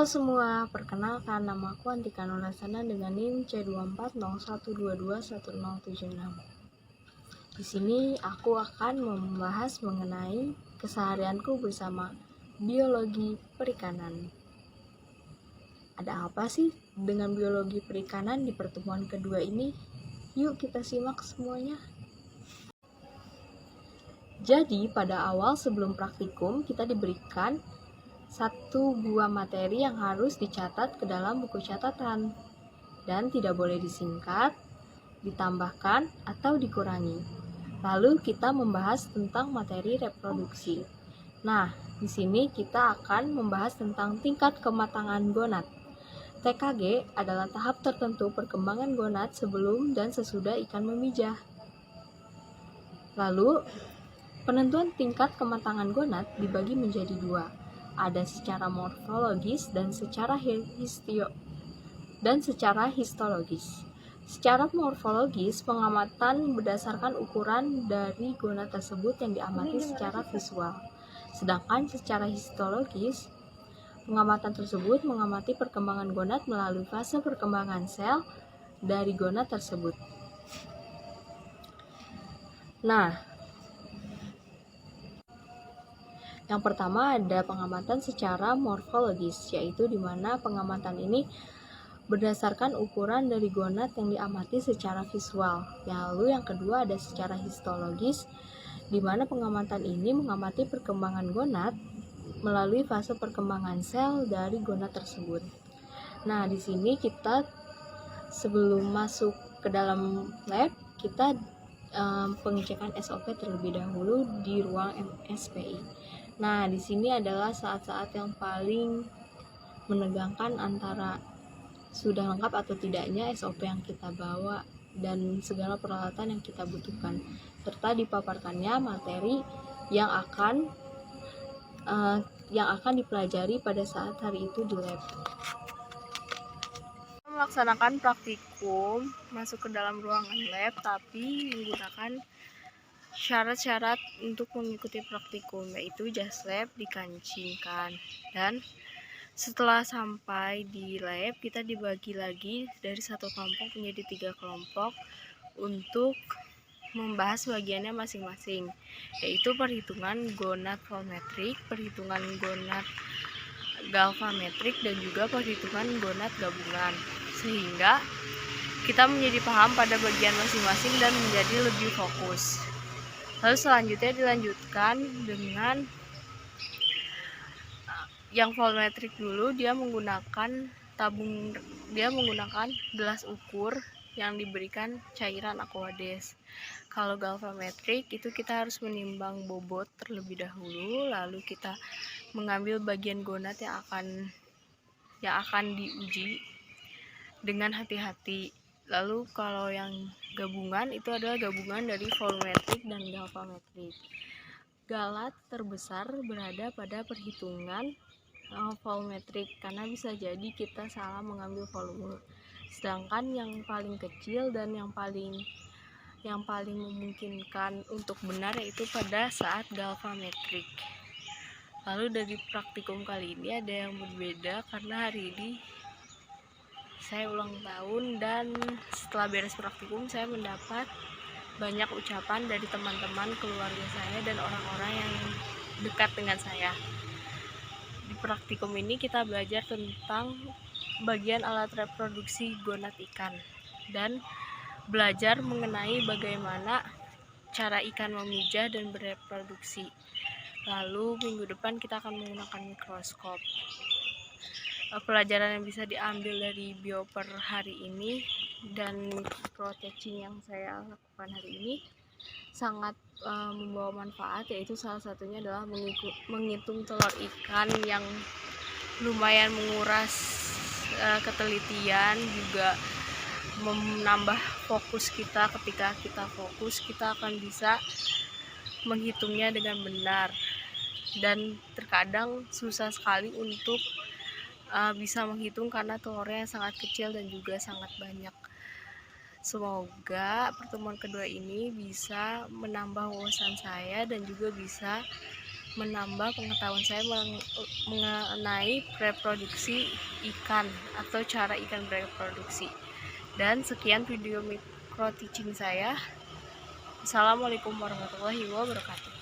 Halo semua, perkenalkan nama aku Antika Nulasana dengan NIM C2401221076. Di sini aku akan membahas mengenai keseharianku bersama biologi perikanan. Ada apa sih dengan biologi perikanan di pertemuan kedua ini? Yuk kita simak semuanya. Jadi pada awal sebelum praktikum kita diberikan satu buah materi yang harus dicatat ke dalam buku catatan dan tidak boleh disingkat, ditambahkan, atau dikurangi. Lalu kita membahas tentang materi reproduksi. Nah, di sini kita akan membahas tentang tingkat kematangan gonad. TKG adalah tahap tertentu perkembangan gonad sebelum dan sesudah ikan memijah. Lalu, penentuan tingkat kematangan gonad dibagi menjadi dua. Ada secara morfologis dan secara histologis. Secara morfologis, pengamatan berdasarkan ukuran dari gonad tersebut yang diamati secara visual. Sedangkan secara histologis, pengamatan tersebut mengamati perkembangan gonad melalui fase perkembangan sel dari gonad tersebut. Nah, yang pertama ada pengamatan secara morfologis, yaitu di mana pengamatan ini berdasarkan ukuran dari gonad yang diamati secara visual. Lalu yang kedua ada secara histologis, di mana pengamatan ini mengamati perkembangan gonad melalui fase perkembangan sel dari gonad tersebut. Nah, di sini kita sebelum masuk ke dalam lab, kita pengecekan SOP terlebih dahulu di ruang MSPI. Nah, di sini adalah saat-saat yang paling menegangkan antara sudah lengkap atau tidaknya SOP yang kita bawa dan segala peralatan yang kita butuhkan, serta dipaparkannya materi yang akan dipelajari pada saat hari itu di lab. Melaksanakan praktikum masuk ke dalam ruangan lab, tapi menggunakan syarat-syarat untuk mengikuti praktikum, yaitu jas lab dikancingkan. Dan setelah sampai di lab, kita dibagi lagi dari satu kelompok menjadi 3 kelompok untuk membahas bagiannya masing-masing, yaitu perhitungan gonad volumetrik, perhitungan gonad galvametrik, dan juga perhitungan gonad gabungan, sehingga kita menjadi paham pada bagian masing-masing dan menjadi lebih fokus. Lalu selanjutnya dilanjutkan dengan yang volumetrik dulu. Dia menggunakan gelas ukur yang diberikan cairan aquades. Kalau galvametrik itu kita harus menimbang bobot terlebih dahulu, lalu kita mengambil bagian gonad yang akan diuji dengan hati-hati. Lalu kalau yang gabungan itu adalah gabungan dari volumetrik dan galvametrik. Galat terbesar berada pada perhitungan volumetrik karena bisa jadi kita salah mengambil volume. Sedangkan yang paling kecil dan yang paling memungkinkan untuk benar yaitu pada saat galvametrik. Lalu dari praktikum kali ini ada yang berbeda karena hari ini saya ulang tahun, dan setelah beres praktikum saya mendapat banyak ucapan dari teman-teman, keluarga saya, dan orang-orang yang dekat dengan saya. Di praktikum ini kita belajar tentang bagian alat reproduksi gonad ikan dan belajar mengenai bagaimana cara ikan memijah dan bereproduksi. Lalu minggu depan kita akan menggunakan mikroskop. Pelajaran yang bisa diambil dari bioper hari ini dan microteching yang saya lakukan hari ini sangat membawa manfaat, yaitu salah satunya adalah menghitung telur ikan yang lumayan menguras ketelitian, juga menambah fokus kita. Ketika kita fokus, kita akan bisa menghitungnya dengan benar, dan terkadang susah sekali untuk bisa menghitung karena telurnya sangat kecil dan juga sangat banyak. Semoga pertemuan kedua ini bisa menambah wawasan saya dan juga bisa menambah pengetahuan saya mengenai reproduksi ikan atau cara ikan bereproduksi. Dan sekian video micro teaching saya. Assalamualaikum warahmatullahi wabarakatuh.